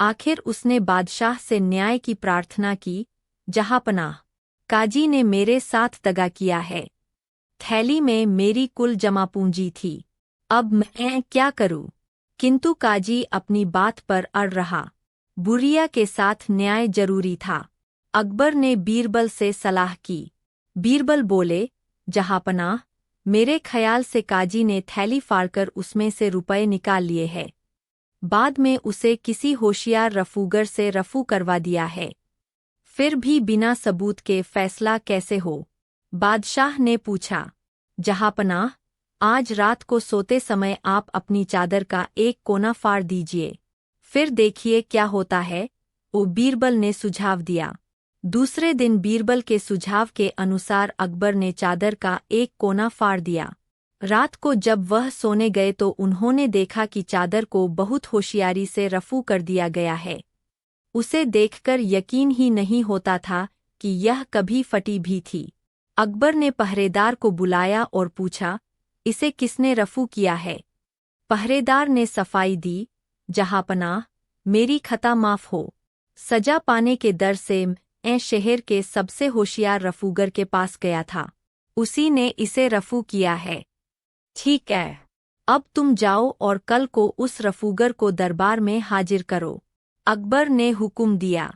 आखिर उसने बादशाह से न्याय की प्रार्थना की। जहाँपनाह, काजी ने मेरे साथ दगा किया है। थैली में मेरी कुल जमा पूंजी थी। अब मैं क्या करूं? किंतु काजी अपनी बात पर अड़ रहा। बुरिया के साथ न्याय जरूरी था। अकबर ने बीरबल से सलाह की। बीरबल बोले, जहाँपनाह, मेरे ख्याल से काजी ने थैली फाड़कर उसमें से रुपए निकाल लिए हैं। बाद में उसे किसी होशियार रफूगर से रफू करवा दिया है। फिर भी बिना सबूत के फैसला कैसे हो? बादशाह ने पूछा। जहाँपनाह, आज रात को सोते समय आप अपनी चादर का एक कोना फाड़ दीजिए, फिर देखिए क्या होता है। वो बीरबल ने सुझाव दिया। दूसरे दिन बीरबल के सुझाव के अनुसार अकबर ने चादर का एक कोना फाड़ दिया। रात को जब वह सोने गए तो उन्होंने देखा कि चादर को बहुत होशियारी से रफू कर दिया गया है। उसे देखकर यकीन ही नहीं होता था कि यह कभी फटी भी थी। अकबर ने पहरेदार को बुलाया और पूछा, इसे किसने रफू किया है? पहरेदार ने सफाई दी, जहाँपनाह, मेरी खता माफ हो। सजा पाने के डर से मैं शहर के सबसे होशियार रफूगर के पास गया था। उसी ने इसे रफू किया है। ठीक है, अब तुम जाओ और कल को उस रफूगर को दरबार में हाजिर करो। अकबर ने हुक्म दिया।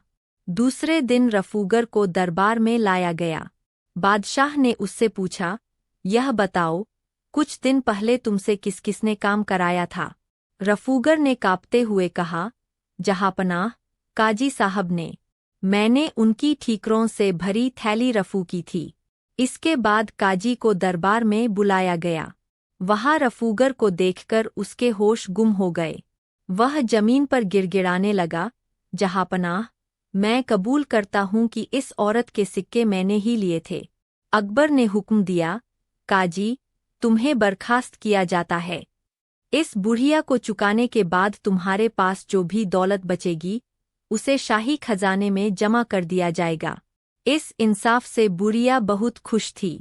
दूसरे दिन रफूगर को दरबार में लाया गया। बादशाह ने उससे पूछा, यह बताओ, कुछ दिन पहले तुमसे किस किसने काम कराया था? रफूगर ने कांपते हुए कहा, जहाँपनाह, काजी साहब ने। मैंने उनकी ठीकरों से भरी थैली रफू की थी। इसके बाद काजी को दरबार में बुलाया गया। वहाँ रफूगर को देखकर उसके होश गुम हो गए। वह जमीन पर गिड़गिड़ाने लगा। जहाँपनाह, मैं कबूल करता हूँ कि इस औरत के सिक्के मैंने ही लिए थे। अकबर ने हुक्म दिया, काजी, तुम्हें बर्खास्त किया जाता है। इस बुढ़िया को चुकाने के बाद तुम्हारे पास जो भी दौलत बचेगी उसे शाही खजाने में जमा कर दिया जाएगा। इस इंसाफ से बुढ़िया बहुत खुश थी।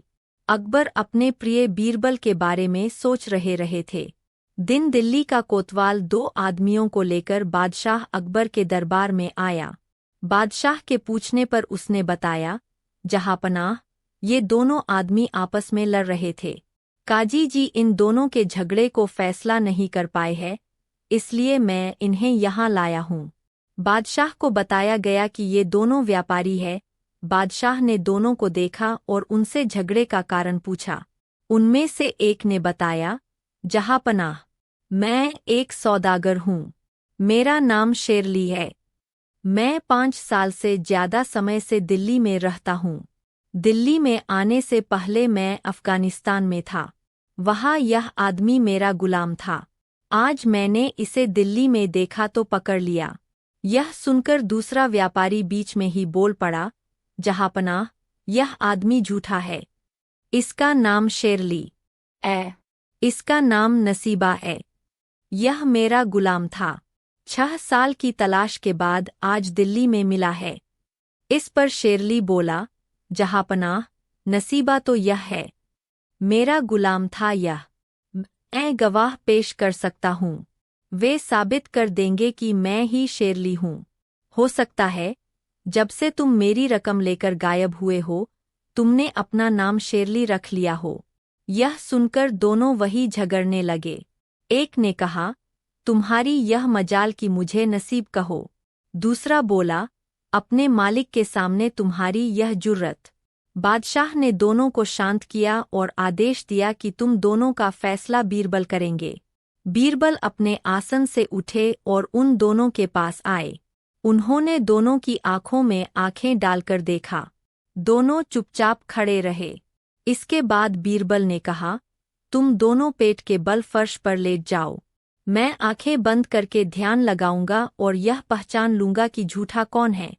अकबर अपने प्रिय बीरबल के बारे में सोच रहे थे। दिन दिल्ली का कोतवाल 2 आदमियों को लेकर बादशाह अकबर के दरबार में आया। बादशाह के पूछने पर उसने बताया, जहाँपनाह, ये दोनों आदमी आपस में लड़ रहे थे। काजी जी इन दोनों के झगड़े को फैसला नहीं कर पाए हैं, इसलिए मैं इन्हें यहाँ लाया हूँ। बादशाह को बताया गया कि ये दोनों व्यापारी हैं। बादशाह ने दोनों को देखा और उनसे झगड़े का कारण पूछा। उनमें से एक ने बताया, जहाँपनाह, मैं एक सौदागर हूँ। मेरा नाम शेरली है। मैं 5 साल से ज्यादा समय से दिल्ली में रहता हूँ। दिल्ली में आने से पहले मैं अफगानिस्तान में था। वहाँ यह आदमी मेरा गुलाम था। आज मैंने इसे दिल्ली में देखा तो पकड़ लिया। यह सुनकर दूसरा व्यापारी बीच में ही बोल पड़ा, जहाँपनाह, यह आदमी झूठा है। इसका नाम शेरली है। इसका नाम नसीबा है। यह मेरा गुलाम था। 6 साल की तलाश के बाद आज दिल्ली में मिला है। इस पर शेरली बोला, जहाँपनाह, नसीबा तो यह है। मेरा गुलाम था यह। मैं गवाह पेश कर सकता हूँ। वे साबित कर देंगे कि मैं ही शेरली हूँ। हो सकता है, जब से तुम मेरी रकम लेकर गायब हुए हो, तुमने अपना नाम शेरली रख लिया हो। यह सुनकर दोनों वही झगड़ने लगे। एक ने कहा, तुम्हारी यह मजाल कि मुझे नसीब कहो। दूसरा बोला, अपने मालिक के सामने तुम्हारी यह जुर्रत। बादशाह ने दोनों को शांत किया और आदेश दिया कि तुम दोनों का फैसला बीरबल करेंगे। बीरबल अपने आसन से उठे और उन दोनों के पास आए। उन्होंने दोनों की आंखों में आंखें डालकर देखा। दोनों चुपचाप खड़े रहे। इसके बाद बीरबल ने कहा, तुम दोनों पेट के बल फर्श पर लेट जाओ। मैं आंखें बंद करके ध्यान लगाऊंगा और यह पहचान लूंगा कि झूठा कौन है।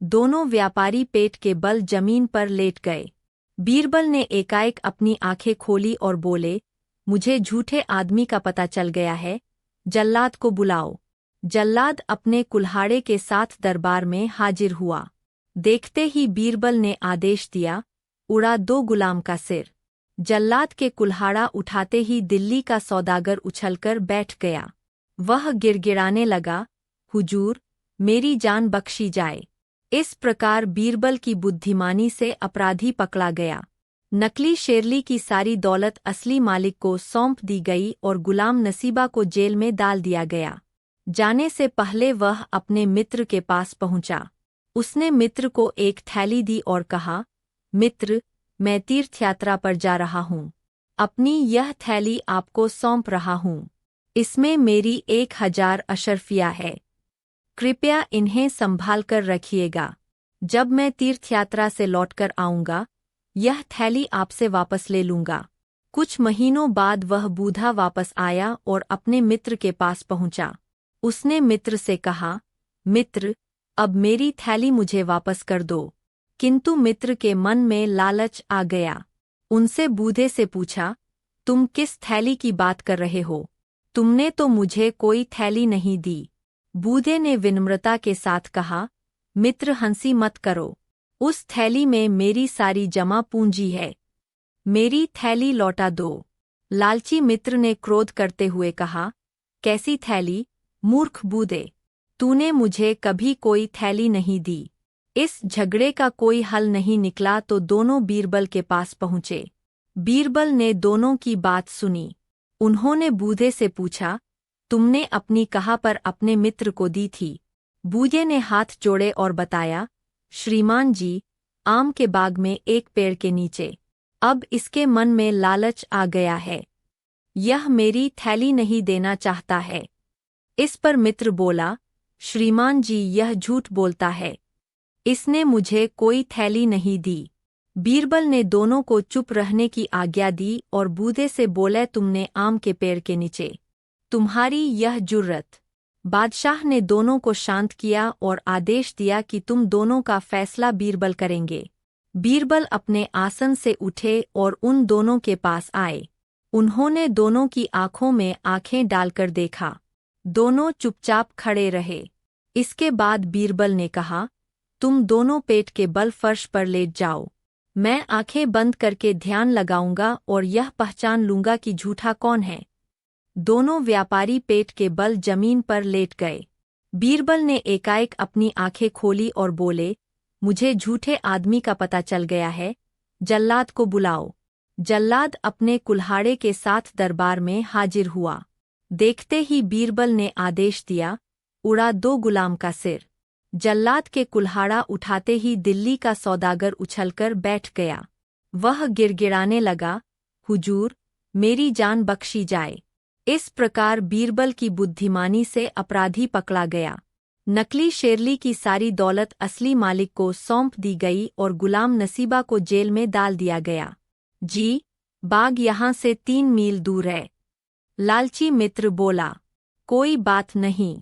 दोनों व्यापारी पेट के बल जमीन पर लेट गए। बीरबल ने एकाएक अपनी आंखें खोली और बोले, मुझे झूठे आदमी का पता चल गया है। जल्लाद को बुलाओ। जल्लाद अपने कुल्हाड़े के साथ दरबार में हाजिर हुआ। देखते ही बीरबल ने आदेश दिया, उड़ा दो गुलाम का सिर। जल्लाद के कुल्हाड़ा उठाते ही दिल्ली का सौदागर उछलकर बैठ गया। वह गिड़गिड़ाने लगा, हुजूर, मेरी जान बख्शी जाए। इस प्रकार बीरबल की बुद्धिमानी से अपराधी पकड़ा गया। नकली शेरली की सारी दौलत असली मालिक को सौंप दी गई और गुलाम नसीबा को जेल में डाल दिया गया। जाने से पहले वह अपने मित्र के पास पहुंचा। उसने मित्र को एक थैली दी और कहा, मित्र, मैं तीर्थयात्रा पर जा रहा हूँ। अपनी यह थैली आपको सौंप रहा हूँ। इसमें मेरी 1000 अशर्फिया है। कृपया इन्हें संभाल कर रखिएगा। जब मैं तीर्थयात्रा से लौटकर आऊँगा, यह थैली आपसे वापस ले लूँगा। कुछ महीनों बाद वह बूढ़ा वापस आया और अपने मित्र के पास पहुँचा। उसने मित्र से कहा, मित्र, अब मेरी थैली मुझे वापस कर दो। किंतु मित्र के मन में लालच आ गया। उनसे बूढ़े से पूछा, तुम किस थैली की बात कर रहे हो? तुमने तो मुझे कोई थैली नहीं दी। बूढ़े ने विनम्रता के साथ कहा, मित्र, हंसी मत करो। उस थैली में मेरी सारी जमा पूंजी है। मेरी थैली लौटा दो। लालची मित्र ने क्रोध करते हुए कहा, कैसी थैली, मूर्ख बूढ़े, तूने मुझे कभी कोई थैली नहीं दी। इस झगड़े का कोई हल नहीं निकला तो दोनों बीरबल के पास पहुँचे। बीरबल ने दोनों की बात सुनी। उन्होंने बूढ़े से पूछा, तुमने अपनी कहा पर अपने मित्र को दी थी? बूढ़े ने हाथ जोड़े और बताया, श्रीमान जी, आम के बाग में एक पेड़ के नीचे। अब इसके मन में लालच आ गया है। यह मेरी थैली नहीं देना चाहता है। इस पर मित्र बोला, श्रीमान जी, यह झूठ बोलता है। इसने मुझे कोई थैली नहीं दी। बीरबल ने दोनों को चुप रहने की आज्ञा दी और बूढ़े से बोले, तुमने आम के पेड़ के नीचे, तुम्हारी यह जुर्रत। बादशाह ने दोनों को शांत किया और आदेश दिया कि तुम दोनों का फैसला बीरबल करेंगे। बीरबल अपने आसन से उठे और उन दोनों के पास आए। उन्होंने दोनों की आंखों में आंखें डालकर देखा। दोनों चुपचाप खड़े रहे। इसके बाद बीरबल ने कहा, तुम दोनों पेट के बल फर्श पर लेट जाओ। मैं आंखें बंद करके ध्यान लगाऊंगा और यह पहचान लूंगा कि झूठा कौन है। दोनों व्यापारी पेट के बल जमीन पर लेट गए। बीरबल ने एकाएक अपनी आंखें खोली और बोले, मुझे झूठे आदमी का पता चल गया है। जल्लाद को बुलाओ। जल्लाद अपने कुल्हाड़े के साथ दरबार में हाजिर हुआ। देखते ही बीरबल ने आदेश दिया, उड़ा दो गुलाम का सिर। जल्लाद के कुल्हाड़ा उठाते ही दिल्ली का सौदागर उछलकर बैठ गया। वह गिड़गिड़ाने लगा, हुजूर, मेरी जान बख्शी जाए। इस प्रकार बीरबल की बुद्धिमानी से अपराधी पकड़ा गया। नकली शेरली की सारी दौलत असली मालिक को सौंप दी गई और गुलाम नसीबा को जेल में डाल दिया गया। जी, बाग यहाँ से 3 मील दूर है। लालची मित्र बोला, कोई बात नहीं,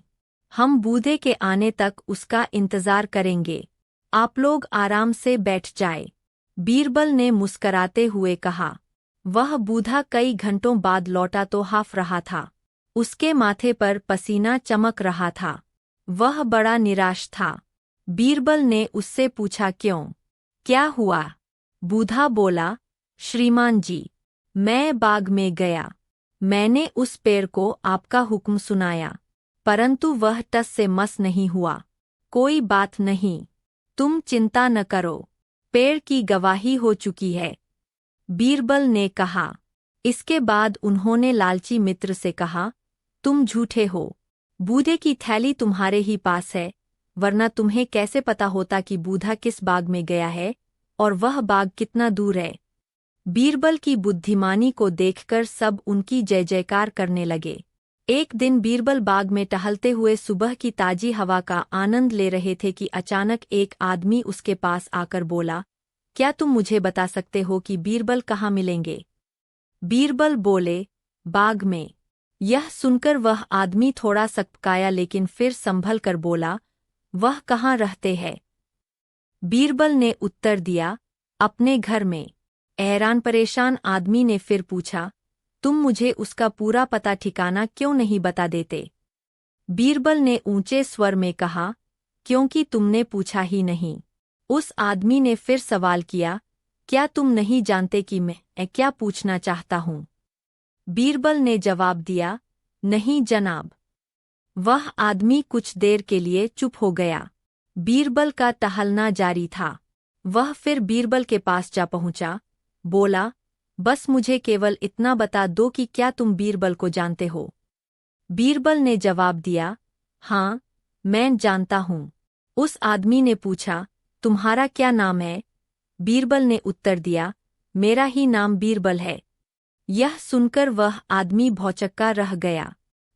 हम बूढ़े के आने तक उसका इंतजार करेंगे। आप लोग आराम से बैठ जाए। बीरबल ने मुस्कराते हुए कहा। वह बूढ़ा कई घंटों बाद लौटा तो हाफ रहा था। उसके माथे पर पसीना चमक रहा था। वह बड़ा निराश था। बीरबल ने उससे पूछा, क्यों, क्या हुआ? बूढ़ा बोला, श्रीमान जी, मैं बाग में गया। मैंने उस पेड़ को आपका हुक्म सुनाया, परंतु वह टस से मस नहीं हुआ। कोई बात नहीं, तुम चिंता न करो, पेड़ की गवाही हो चुकी है। बीरबल ने कहा। इसके बाद उन्होंने लालची मित्र से कहा, तुम झूठे हो। बूढ़े की थैली तुम्हारे ही पास है, वरना तुम्हें कैसे पता होता कि बूढ़ा किस बाग में गया है और वह बाग कितना दूर है? बीरबल की बुद्धिमानी को देखकर सब उनकी जय जयकार करने लगे। एक दिन बीरबल बाग में टहलते हुए सुबह की ताजी हवा का आनंद ले रहे थे कि अचानक एक आदमी उसके पास आकर बोला, क्या तुम मुझे बता सकते हो कि बीरबल कहाँ मिलेंगे? बीरबल बोले, बाग में। यह सुनकर वह आदमी थोड़ा सकपकाया, लेकिन फिर संभल कर बोला, वह कहाँ रहते हैं? बीरबल ने उत्तर दिया, अपने घर में। हैरान परेशान आदमी ने फिर पूछा, तुम मुझे उसका पूरा पता ठिकाना क्यों नहीं बता देते? बीरबल ने ऊंचे स्वर में कहा, क्योंकि तुमने पूछा ही नहीं। उस आदमी ने फिर सवाल किया, क्या तुम नहीं जानते कि मैं क्या पूछना चाहता हूँ? बीरबल ने जवाब दिया, नहीं जनाब। वह आदमी कुछ देर के लिए चुप हो गया। बीरबल का टहलना जारी था। वह फिर बीरबल के पास जा पहुंचा, बोला, बस मुझे केवल इतना बता दो कि क्या तुम बीरबल को जानते हो? बीरबल ने जवाब दिया, हाँ, मैं जानता हूँ। उस आदमी ने पूछा, तुम्हारा क्या नाम है? बीरबल ने उत्तर दिया, मेरा ही नाम बीरबल है। यह सुनकर वह आदमी भौचक्का रह गया।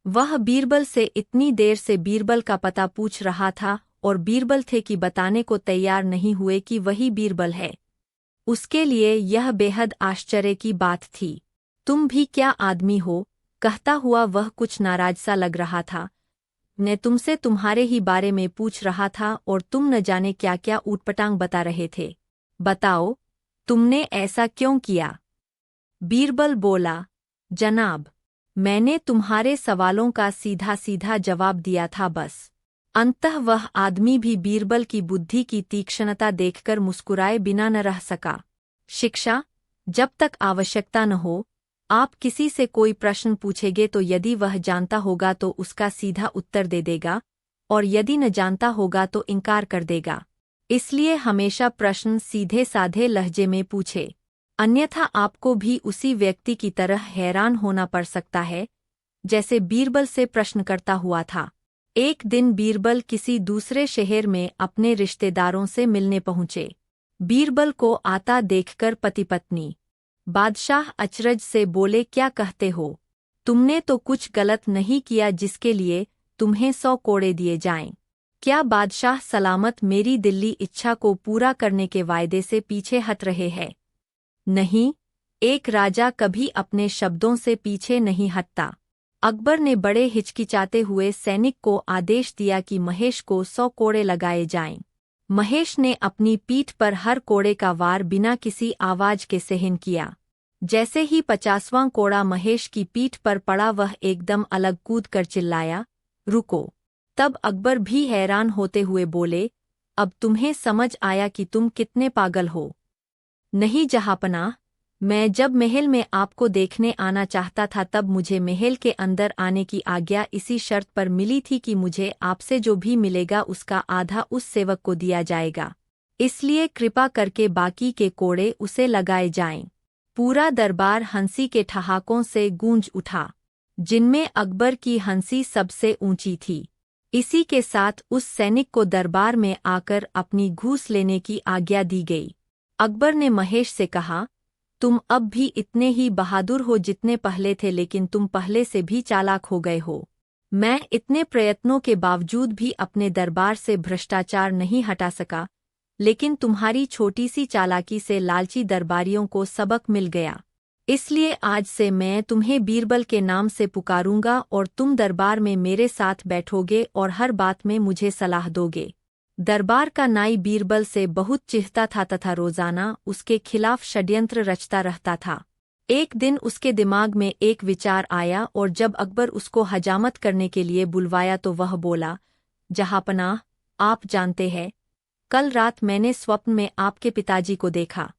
वह बीरबल से इतनी देर से बीरबल का पता पूछ रहा था और बीरबल थे कि बताने को तैयार नहीं हुए कि वही बीरबल है। उसके लिए यह बेहद आश्चर्य की बात थी। तुम भी क्या आदमी हो? कहता हुआ वह कुछ नाराज सा लग रहा था। मैं तुमसे तुम्हारे ही बारे में पूछ रहा था और तुम न जाने क्या क्या ऊटपटांग बता रहे थे। बताओ, तुमने ऐसा क्यों किया? बीरबल बोला, जनाब, मैंने तुम्हारे सवालों का सीधा सीधा जवाब दिया था बस। अंततः वह आदमी भी बीरबल की बुद्धि की तीक्ष्णता देखकर मुस्कुराए बिना न रह सका। शिक्षा, जब तक आवश्यकता न हो, आप किसी से कोई प्रश्न पूछेंगे तो यदि वह जानता होगा तो उसका सीधा उत्तर दे देगा और यदि न जानता होगा तो इनकार कर देगा। इसलिए हमेशा प्रश्न सीधे साधे लहजे में पूछे, अन्यथा आपको भी उसी व्यक्ति की तरह हैरान होना पड़ सकता है जैसे बीरबल से प्रश्न करता हुआ था। एक दिन बीरबल किसी दूसरे शहर में अपने रिश्तेदारों से मिलने पहुंचे। बीरबल को आता देखकर पति पत्नी बादशाह अचरज से बोले, क्या कहते हो? तुमने तो कुछ गलत नहीं किया जिसके लिए तुम्हें 100 कोड़े दिए जाएं। क्या बादशाह सलामत मेरी दिल्ली इच्छा को पूरा करने के वायदे से पीछे हट रहे हैं? नहीं, एक राजा कभी अपने शब्दों से पीछे नहीं हटता। अकबर ने बड़े हिचकिचाते हुए सैनिक को आदेश दिया कि महेश को 100 कोड़े लगाए जाएं। महेश ने अपनी पीठ पर हर कोड़े का वार बिना किसी आवाज के सहन किया। जैसे ही 50वां कोड़ा महेश की पीठ पर पड़ा वह एकदम अलग कूद कर चिल्लाया, रुको। तब अकबर भी हैरान होते हुए बोले, अब तुम्हें समझ आया कि तुम कितने पागल हो। नहीं जहाँपनाह, मैं जब महल में आपको देखने आना चाहता था तब मुझे महल के अंदर आने की आज्ञा इसी शर्त पर मिली थी कि मुझे आपसे जो भी मिलेगा उसका आधा उस सेवक को दिया जाएगा। इसलिए कृपा करके बाकी के कोड़े उसे लगाए जाएं। पूरा दरबार हंसी के ठहाकों से गूंज उठा, जिनमें अकबर की हंसी सबसे ऊंची थी। इसी के साथ उस सैनिक को दरबार में आकर अपनी घूस लेने की आज्ञा दी गई। अकबर ने महेश से कहा, तुम अब भी इतने ही बहादुर हो जितने पहले थे, लेकिन तुम पहले से भी चालाक हो गए हो। मैं इतने प्रयत्नों के बावजूद भी अपने दरबार से भ्रष्टाचार नहीं हटा सका, लेकिन तुम्हारी छोटी सी चालाकी से लालची दरबारियों को सबक मिल गया। इसलिए आज से मैं तुम्हें बीरबल के नाम से पुकारूंगा और तुम दरबार में मेरे साथ बैठोगे और हर बात में मुझे सलाह दोगे। दरबार का नाई बीरबल से बहुत चिढ़ता था तथा रोजाना उसके खिलाफ षड्यंत्र रचता रहता था। एक दिन उसके दिमाग में एक विचार आया और जब अकबर उसको हजामत करने के लिए बुलवाया तो वह बोला, जहाँपनाह, आप जानते हैं, कल रात मैंने स्वप्न में आपके पिताजी को देखा।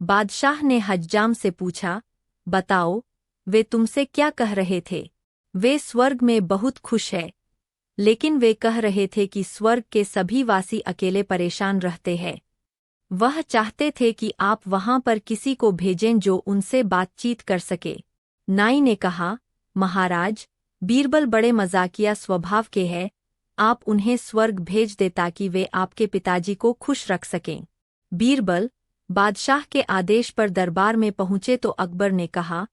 बादशाह ने हज्जाम से पूछा, बताओ, वे तुमसे क्या कह रहे थे? वे स्वर्ग में बहुत खुश है, लेकिन वे कह रहे थे कि स्वर्ग के सभी वासी अकेले परेशान रहते हैं। वह चाहते थे कि आप वहां पर किसी को भेजें जो उनसे बातचीत कर सके। नाई ने कहा, महाराज, बीरबल बड़े मजाकिया स्वभाव के हैं, आप उन्हें स्वर्ग भेज दे ताकि वे आपके पिताजी को खुश रख सकें। बीरबल बादशाह के आदेश पर दरबार में पहुंचे तो अकबर ने कहा,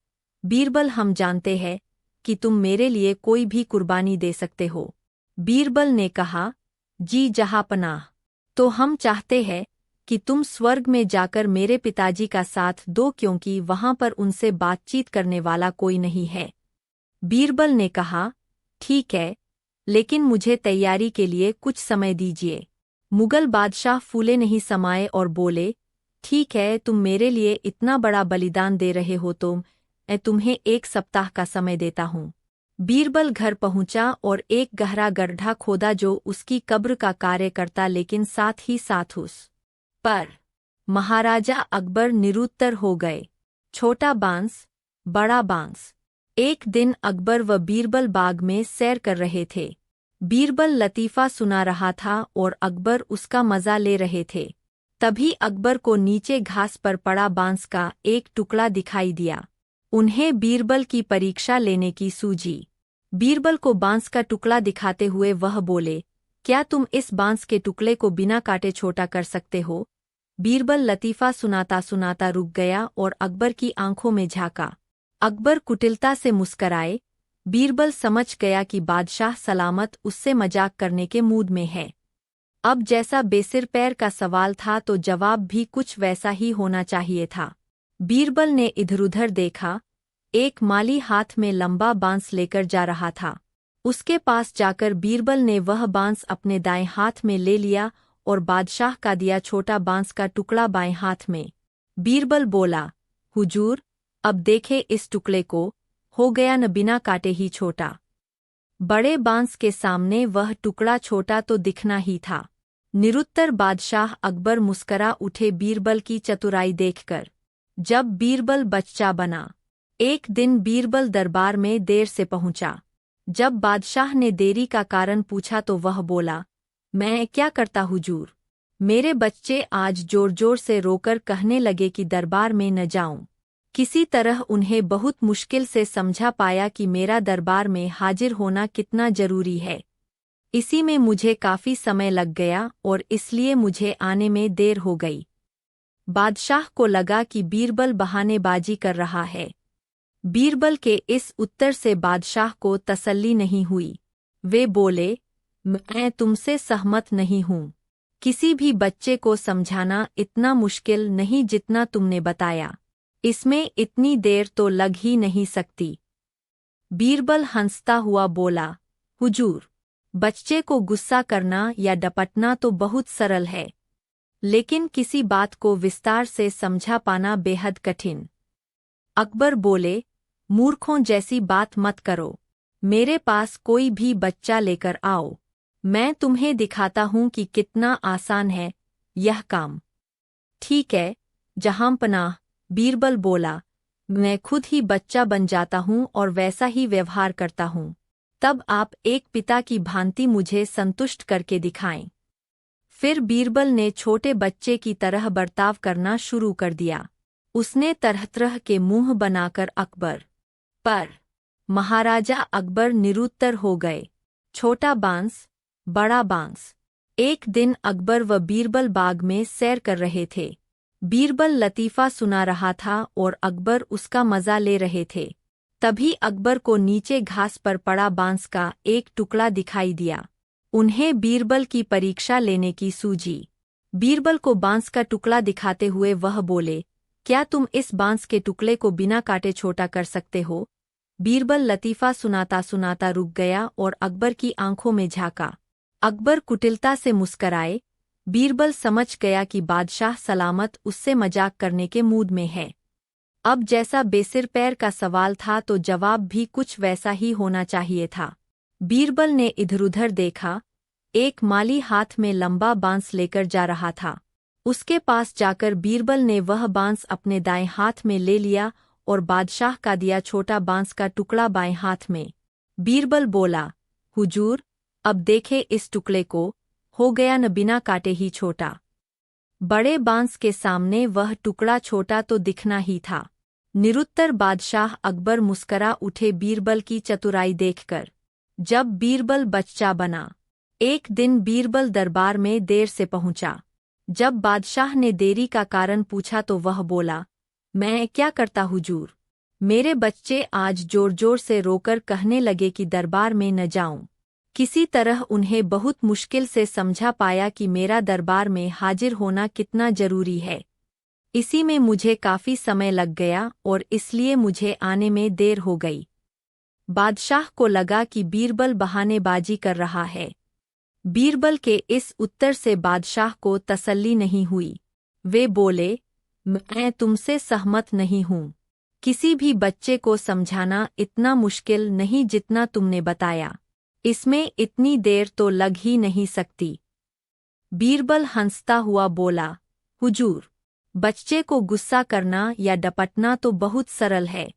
बीरबल, हम जानते हैं कि तुम मेरे लिए कोई भी कुर्बानी दे सकते हो। बीरबल ने कहा, जी जहाँपनाह, तो हम चाहते हैं कि तुम स्वर्ग में जाकर मेरे पिताजी का साथ दो क्योंकि वहां पर उनसे बातचीत करने वाला कोई नहीं है। बीरबल ने कहा, ठीक है, लेकिन मुझे तैयारी के लिए कुछ समय दीजिए। मुगल बादशाह फूले नहीं समाये और बोले, ठीक है, तुम मेरे लिए इतना बड़ा बलिदान दे रहे हो तो मैं तुम्हें 1 सप्ताह का समय देता हूँ। बीरबल घर पहुंचा और एक गहरा गड्ढा खोदा जो उसकी कब्र का कार्य करता, लेकिन साथ ही साथ उस पर महाराजा अकबर निरुत्तर हो गए। छोटा बांस, बड़ा बांस, एक दिन अकबर व बीरबल बाग में सैर कर रहे थे। बीरबल लतीफ़ा सुना रहा था और अकबर उसका मज़ा ले रहे थे। तभी अकबर को नीचे घास पर पड़ा बांस का एक टुकड़ा दिखाई दिया। उन्हें बीरबल की परीक्षा लेने की सूझी। बीरबल को बांस का टुकड़ा दिखाते हुए वह बोले, क्या तुम इस बांस के टुकड़े को बिना काटे छोटा कर सकते हो? बीरबल लतीफ़ा सुनाता सुनाता रुक गया और अकबर की आंखों में झांका। अकबर कुटिलता से मुस्कराए। बीरबल समझ गया कि बादशाह सलामत उससे मजाक करने के मूड में है। अब जैसा बेसिर पैर का सवाल था तो जवाब भी कुछ वैसा ही होना चाहिए था। बीरबल ने इधर-उधर देखा। एक माली हाथ में लंबा बांस लेकर जा रहा था। उसके पास जाकर बीरबल ने वह बांस अपने दाएं हाथ में ले लिया और बादशाह का दिया छोटा बांस का टुकड़ा बाएं हाथ में। बीरबल बोला, हुजूर, अब देखे इस टुकड़े को, हो गया न बिना काटे ही छोटा। बड़े बांस के सामने वह टुकड़ा छोटा तो दिखना ही था। निरुत्तर बादशाह अकबर मुस्करा उठे बीरबल की चतुराई देखकर। जब बीरबल बच्चा बना। एक दिन बीरबल दरबार में देर से पहुंचा। जब बादशाह ने देरी का कारण पूछा तो वह बोला, मैं क्या करता हुजूर? मेरे बच्चे आज जोर-जोर से रोकर कहने लगे कि दरबार में न जाऊं। किसी तरह उन्हें बहुत मुश्किल से समझा पाया कि मेरा दरबार में हाजिर होना कितना जरूरी है। इसी में मुझे काफी समय लग गया और इसलिए मुझे आने में देर हो गई। बादशाह को लगा कि बीरबल बहानेबाजी कर रहा है। बीरबल के इस उत्तर से बादशाह को तसल्ली नहीं हुई। वे बोले, मैं तुमसे सहमत नहीं हूँ। किसी भी बच्चे को समझाना इतना मुश्किल नहीं जितना तुमने बताया। इसमें इतनी देर तो लग ही नहीं सकती। बीरबल हंसता हुआ बोला, हुजूर, बच्चे को गुस्सा करना या डपटना तो बहुत सरल है, लेकिन किसी बात को विस्तार से समझा पाना बेहद कठिन। अकबर बोले, मूर्खों जैसी बात मत करो। मेरे पास कोई भी बच्चा लेकर आओ, मैं तुम्हें दिखाता हूँ कि कितना आसान है यह काम। ठीक है जहांपनाह, बीरबल बोला, मैं खुद ही बच्चा बन जाता हूँ और वैसा ही व्यवहार करता हूँ। तब आप एक पिता की भांति मुझे संतुष्ट करके दिखाएं। फिर बीरबल ने छोटे बच्चे की तरह बर्ताव करना शुरू कर दिया। उसने तरह-तरह के मुंह बनाकर अकबर पर महाराजा अकबर निरुत्तर हो गए। छोटा बांस, बड़ा बांस। एक दिन अकबर व बीरबल बाग में सैर कर रहे थे। बीरबल लतीफ़ा सुना रहा था और अकबर उसका मज़ा ले रहे थे। तभी अकबर को नीचे घास पर पड़ा बांस का एक टुकड़ा दिखाई दिया। उन्हें बीरबल की परीक्षा लेने की सूझी। बीरबल को बांस का टुकड़ा दिखाते हुए वह बोले, क्या तुम इस बांस के टुकड़े को बिना काटे छोटा कर सकते हो? बीरबल लतीफ़ा सुनाता सुनाता रुक गया और अकबर की आंखों में झांका। अकबर कुटिलता से मुस्कराए। बीरबल समझ गया कि बादशाह सलामत उससे मजाक करने के मूड में है। अब जैसा बेसिर पैर का सवाल था तो जवाब भी कुछ वैसा ही होना चाहिए था। बीरबल ने इधर-उधर देखा। एक माली हाथ में लंबा बांस लेकर जा रहा था। उसके पास जाकर बीरबल ने वह बांस अपने दाएं हाथ में ले लिया और बादशाह का दिया छोटा बांस का टुकड़ा बाएं हाथ में। बीरबल बोला, हुजूर, अब देखे इस टुकड़े को, हो गया न बिना काटे ही छोटा। बड़े बांस के सामने वह टुकड़ा छोटा तो दिखना ही था। निरुत्तर बादशाह अकबर मुस्करा उठे बीरबल की चतुराई देखकर। जब बीरबल बच्चा बना। एक दिन बीरबल दरबार में देर से पहुंचा। जब बादशाह ने देरी का कारण पूछा तो वह बोला, मैं क्या करता हुजूर? मेरे बच्चे आज जोर-जोर से रोकर कहने लगे कि दरबार में न जाऊं। किसी तरह उन्हें बहुत मुश्किल से समझा पाया कि मेरा दरबार में हाजिर होना कितना जरूरी है। इसी में मुझे काफी समय लग गया और इसलिए मुझे आने में देर हो गई। बादशाह को लगा कि बीरबल बहानेबाजी कर रहा है। बीरबल के इस उत्तर से बादशाह को तसल्ली नहीं हुई। वे बोले, मैं तुमसे सहमत नहीं हूँ। किसी भी बच्चे को समझाना इतना मुश्किल नहीं जितना तुमने बताया। इसमें इतनी देर तो लग ही नहीं सकती। बीरबल हंसता हुआ बोला, हुजूर, बच्चे को गुस्सा करना या डपटना तो बहुत सरल है,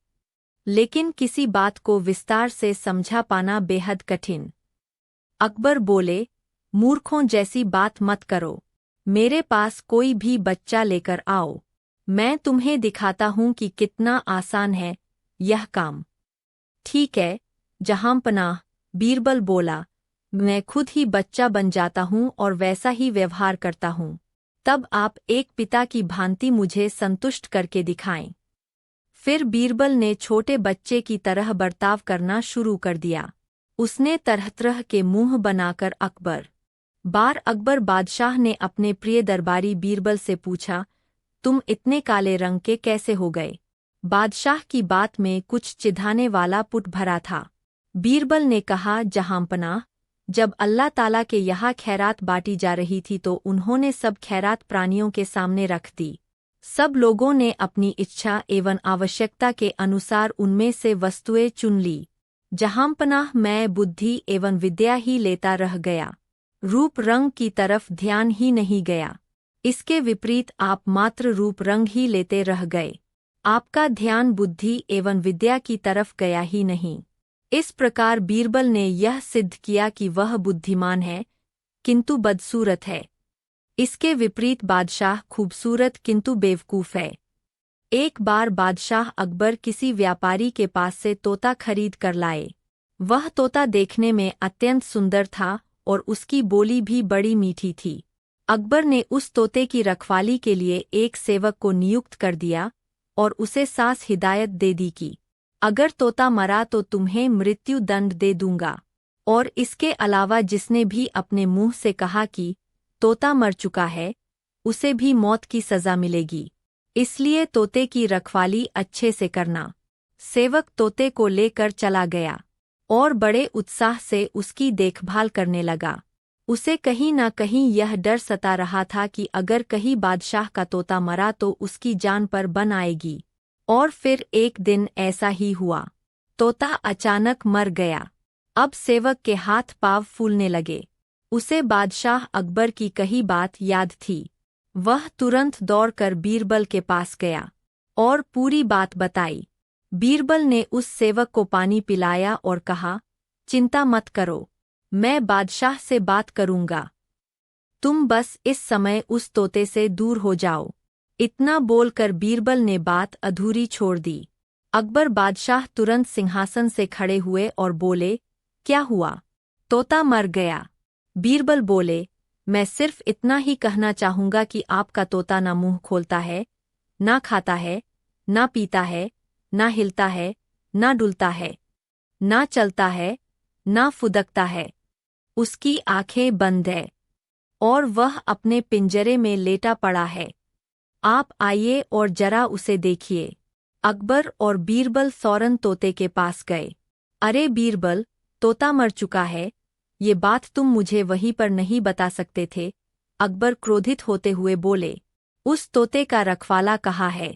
लेकिन किसी बात को विस्तार से समझा पाना बेहद कठिन। अकबर बोले, मूर्खों जैसी बात मत करो। मेरे पास कोई भी बच्चा लेकर आओ, मैं तुम्हें दिखाता हूँ कि कितना आसान है यह काम। ठीक है जहाँपनाह, बीरबल बोला, मैं खुद ही बच्चा बन जाता हूँ और वैसा ही व्यवहार करता हूँ। तब आप एक पिता की भांति मुझे संतुष्ट करके दिखाएं। फिर बीरबल ने छोटे बच्चे की तरह बर्ताव करना शुरू कर दिया। उसने तरह तरह के मुंह बनाकर अकबर बादशाह ने अपने प्रिय दरबारी बीरबल से पूछा, तुम इतने काले रंग के कैसे हो गए? बादशाह की बात में कुछ चिढ़ाने वाला पुट भरा था। बीरबल ने कहा, जहाँपनाह, जब अल्लाह ताला के यहाँ खैरात बांटी जा रही थी तो उन्होंने सब खैरात प्राणियों के सामने रख दी। सब लोगों ने अपनी इच्छा एवं आवश्यकता के अनुसार उनमें से वस्तुएं चुन ली। जहाँपनाह, मैं बुद्धि एवं विद्या ही लेता रह गया, रूप रंग की तरफ ध्यान ही नहीं गया। इसके विपरीत आप मात्र रूप रंग ही लेते रह गए, आपका ध्यान बुद्धि एवं विद्या की तरफ गया ही नहीं। इस प्रकार बीरबल ने यह सिद्ध किया कि वह बुद्धिमान है किंतु बदसूरत है। इसके विपरीत बादशाह खूबसूरत किंतु बेवकूफ़ है। एक बार बादशाह अकबर किसी व्यापारी के पास से तोता खरीद कर लाए। वह तोता देखने में अत्यंत सुंदर था और उसकी बोली भी बड़ी मीठी थी। अकबर ने उस तोते की रखवाली के लिए एक सेवक को नियुक्त कर दिया और उसे साफ हिदायत दे दी कि अगर तोता मरा तो तुम्हें मृत्यु दंड दे दूंगा, और इसके अलावा जिसने भी अपने मुंह से कहा कि तोता मर चुका है, उसे भी मौत की सज़ा मिलेगी। इसलिए तोते की रखवाली अच्छे से करना। सेवक तोते को लेकर चला गया और बड़े उत्साह से उसकी देखभाल करने लगा। उसे कहीं न कहीं यह डर सता रहा था कि अगर कहीं बादशाह का तोता मरा तो उसकी जान पर बन आएगी। और फिर एक दिन ऐसा ही हुआ। तोता अचानक मर गया। अब सेवक के हाथ पाँव फूलने लगे। उसे बादशाह अकबर की कही बात याद थी। वह तुरंत दौड़कर बीरबल के पास गया और पूरी बात बताई। बीरबल ने उस सेवक को पानी पिलाया और कहा, चिंता मत करो, मैं बादशाह से बात करूंगा। तुम बस इस समय उस तोते से दूर हो जाओ। इतना बोलकर बीरबल ने बात अधूरी छोड़ दी। अकबर बादशाह तुरंत सिंहासन से खड़े हुए और बोले, क्या हुआ? तोता मर गया। बीरबल बोले, मैं सिर्फ इतना ही कहना चाहूंगा कि आपका तोता ना मुंह खोलता है, ना खाता है, ना पीता है, ना हिलता है, ना डुलता है, ना चलता है, ना फुदकता है। उसकी आंखें बंद है और वह अपने पिंजरे में लेटा पड़ा है। आप आइए और जरा उसे देखिए। अकबर और बीरबल फौरन तोते के पास गए। अरे बीरबल, तोता मर चुका है, ये बात तुम मुझे वहीं पर नहीं बता सकते थे? अकबर क्रोधित होते हुए बोले, उस तोते का रखवाला कहाँ है?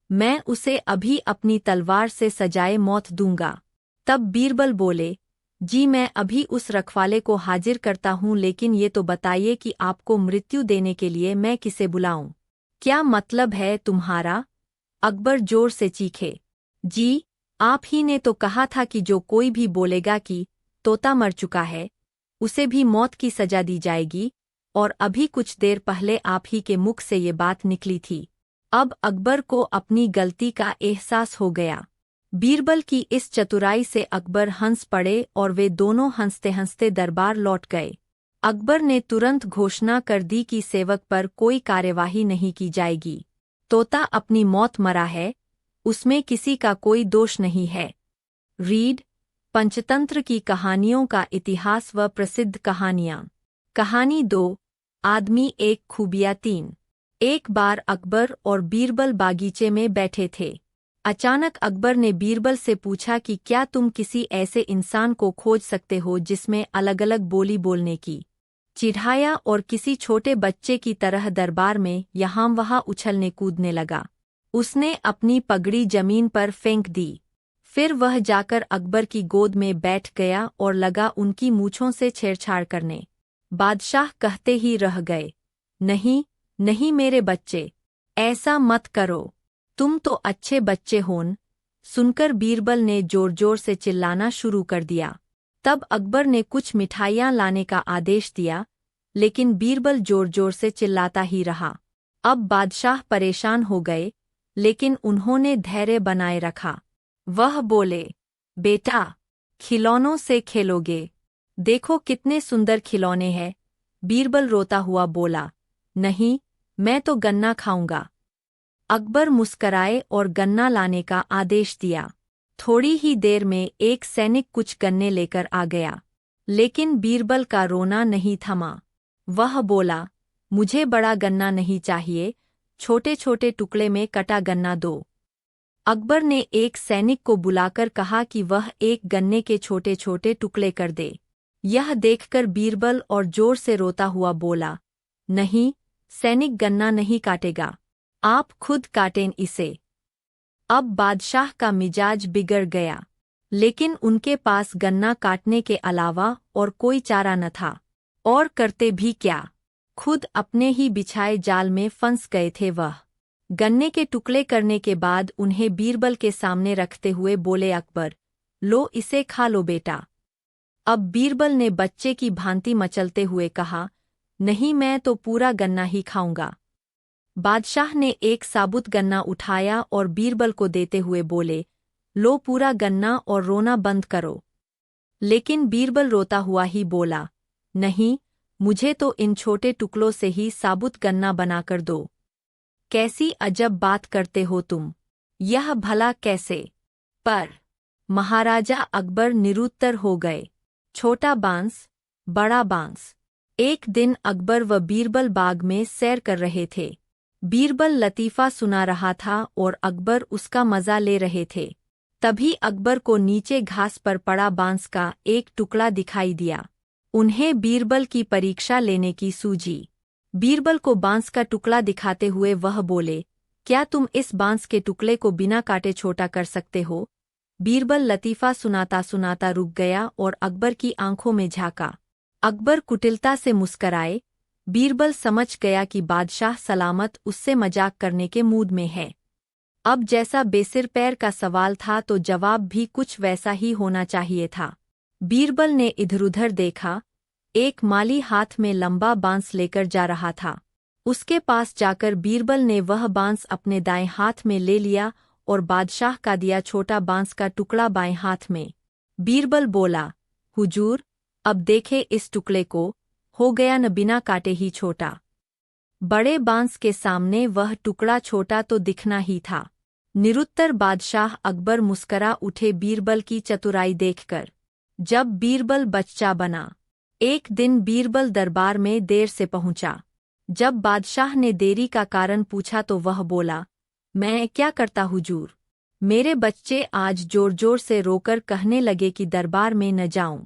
मैं उसे अभी अपनी तलवार से सजाए मौत दूंगा। तब बीरबल बोले, जी मैं अभी उस रखवाले को हाजिर करता हूँ, लेकिन ये तो बताइए कि आपको मृत्यु देने के लिए मैं किसे बुलाऊं? क्या मतलब है तुम्हारा? अकबर जोर से चीखे। जी, आप ही ने तो कहा था कि जो कोई भी बोलेगा कि तोता मर चुका है, उसे भी मौत की सजा दी जाएगी, और अभी कुछ देर पहले आप ही के मुख से ये बात निकली थी। अब अकबर को अपनी गलती का एहसास हो गया। बीरबल की इस चतुराई से अकबर हंस पड़े और वे दोनों हंसते हंसते दरबार लौट गए। अकबर ने तुरंत घोषणा कर दी कि सेवक पर कोई कार्यवाही नहीं की जाएगी। तोता अपनी मौत मरा है, उसमें किसी का कोई दोष नहीं है। रीड पंचतंत्र की कहानियों का इतिहास व प्रसिद्ध कहानियाँ। कहानी 2, आदमी एक खूबियाँ 3। एक बार अकबर और बीरबल बागीचे में बैठे थे। अचानक अकबर ने बीरबल से पूछा कि क्या तुम किसी ऐसे इंसान को खोज सकते हो जिसमें अलग अलग बोली बोलने की चिढ़ाया और किसी छोटे बच्चे की तरह दरबार में यहाँ वहाँ उछलने कूदने लगा। उसने अपनी पगड़ी जमीन पर फेंक दी। फिर वह जाकर अकबर की गोद में बैठ गया और लगा उनकी मूछों से छेड़छाड़ करने। बादशाह कहते ही रह गए, नहीं नहीं मेरे बच्चे, ऐसा मत करो, तुम तो अच्छे बच्चे होन, सुनकर बीरबल ने जोर जोर से चिल्लाना शुरू कर दिया। तब अकबर ने कुछ मिठाइयाँ लाने का आदेश दिया, लेकिन बीरबल जोर जोर से चिल्लाता ही रहा। अब बादशाह परेशान हो गए, लेकिन उन्होंने धैर्य बनाए रखा। वह बोले, बेटा, खिलौनों से खेलोगे? देखो कितने सुंदर खिलौने हैं। बीरबल रोता हुआ बोला, नहीं, मैं तो गन्ना खाऊंगा। अकबर मुस्कराए और गन्ना लाने का आदेश दिया। थोड़ी ही देर में एक सैनिक कुछ गन्ने लेकर आ गया, लेकिन बीरबल का रोना नहीं थमा। वह बोला, मुझे बड़ा गन्ना नहीं चाहिए, छोटे छोटे टुकड़े में कटा गन्ना दो। अकबर ने एक सैनिक को बुलाकर कहा कि वह एक गन्ने के छोटे छोटे टुकड़े कर दे। यह देखकर बीरबल और जोर से रोता हुआ बोला, नहीं, सैनिक गन्ना नहीं काटेगा, आप खुद काटें इसे। अब बादशाह का मिजाज बिगड़ गया, लेकिन उनके पास गन्ना काटने के अलावा और कोई चारा न था। और करते भी क्या, खुद अपने ही बिछाए जाल में फंस गए थे वह। गन्ने के टुकड़े करने के बाद उन्हें बीरबल के सामने रखते हुए बोले अकबर, लो इसे खा लो बेटा। अब बीरबल ने बच्चे की भांति मचलते हुए कहा, नहीं, मैं तो पूरा गन्ना ही खाऊंगा। बादशाह ने एक साबुत गन्ना उठाया और बीरबल को देते हुए बोले, लो पूरा गन्ना और रोना बंद करो। लेकिन बीरबल रोता हुआ ही बोला, नहीं, मुझे तो इन छोटे टुकड़ों से ही साबुत गन्ना बनाकर दो। कैसी अजब बात करते हो तुम, यह भला कैसे? पर महाराजा अकबर निरुत्तर हो गए। छोटा बांस, बड़ा बांस। एक दिन अकबर व बीरबल बाग में सैर कर रहे थे। बीरबल लतीफ़ा सुना रहा था और अकबर उसका मज़ा ले रहे थे। तभी अकबर को नीचे घास पर पड़ा बांस का एक टुकड़ा दिखाई दिया। उन्हें बीरबल की परीक्षा लेने की सूझी। बीरबल को बांस का टुकड़ा दिखाते हुए वह बोले, क्या तुम इस बांस के टुकड़े को बिना काटे छोटा कर सकते हो? बीरबल लतीफ़ा सुनाता सुनाता रुक गया और अकबर की आंखों में झांका। अकबर कुटिलता से मुस्कराए। बीरबल समझ गया कि बादशाह सलामत उससे मजाक करने के मूड में है। अब जैसा बेसिर पैर का सवाल था तो जवाब भी कुछ वैसा ही होना चाहिए था। बीरबल ने इधर-उधर देखा। एक माली हाथ में लंबा बांस लेकर जा रहा था। उसके पास जाकर बीरबल ने वह बांस अपने दाएं हाथ में ले लिया और बादशाह का दिया छोटा बांस का टुकड़ा बाएं हाथ में। बीरबल बोला, हुजूर, अब देखे इस टुकड़े को, हो गया न बिना काटे ही छोटा। बड़े बांस के सामने वह टुकड़ा छोटा तो दिखना ही था। निरुत्तर बादशाह अकबर मुस्करा उठे बीरबल की चतुराई देखकर। जब बीरबल बच्चा बना। एक दिन बीरबल दरबार में देर से पहुंचा। जब बादशाह ने देरी का कारण पूछा तो वह बोला, मैं क्या करता हुजूर, मेरे बच्चे आज जोर जोर से रोकर कहने लगे कि दरबार में न जाऊं।